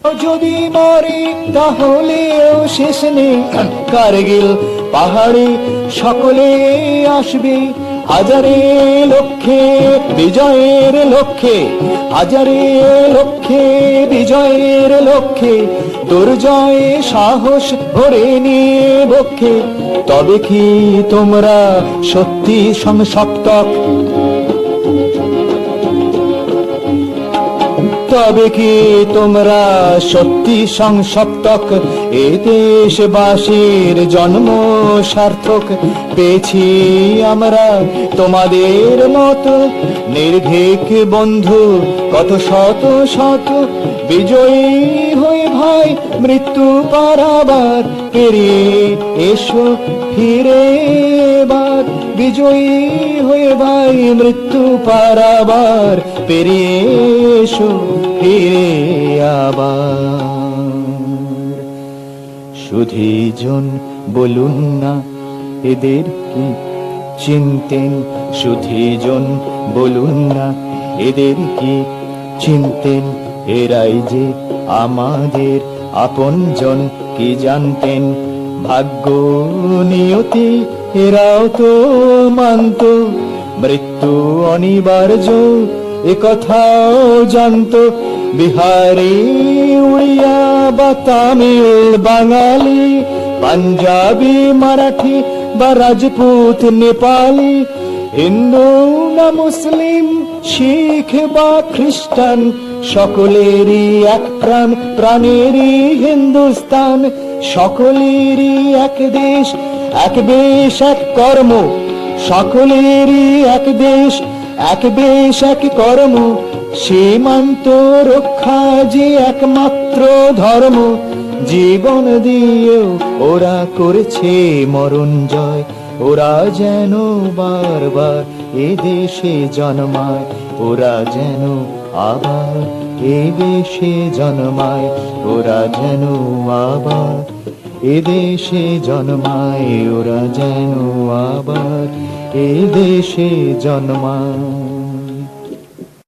যদি মরে তাহলেও শেষ নেই, কারগিল পাহাড়ে সকলে আসবে হাজারে লক্ষে বিজয়ের লক্ষ্যে, হাজারে লক্ষে বিজয়ের লক্ষ্যে, দুর্জয় সাহস ভরে নিয়ে বক্ষে। তবে কি তোমরা সত্যি সংসপ্তক, তবে কি তোমরা সত্যি সংসপ্তক, এ দেশবাসীর জন্ম সার্থক। পেয়েছি আমরা তোমাদের মতো নির্ভীক বন্ধু, কত শত শত বিজয়ী হয়ে ভাই মৃত্যু পারাবার পেরিয়ে এসো ফিরে এবার। বিজয়ী হয়ে ভাই মৃত্যু পারাবার পেরিয়ে এসো ফিরে আবার। সুধীজন বলুন না এদের কি চিনতেন, সুধীজন বলুন না এদের কি চিনতেন। এরাই যে আমাদের আপনজন, কি জানতেন ভাগ্য নিয়তি এরাও তো মানত। মৃত্যু অনিবার্য এ কথাও জানত। বিহারি উড়িয়া বা তামিল বাঙালি, পাঞ্জাবি মারাঠি বা রাজপুত নেপালি, হিন্দু না মুসলিম শিখ বা খ্রিস্টান, সকলেরই এক প্রাণ প্রাণেরই হিন্দুস্তান। সকলেরই এক দেশ এক বেশ এক কর্ম, সকলেরই এক দেশ এক বেশ এক কর্ম। সীমান্ত রক্ষা যে একমাত্র ধর্ম, জীবন দিয়েও ওরা করেছে মরণ জয়। ওরা যেন বারবার এ দেশে জন্মায়, ওরা যেন আবার এ দেশে জন্মায়, ওরা যেন আবার এ দেশে জন্মায়, ওরা যেন আবার এ দেশে জন্মায়।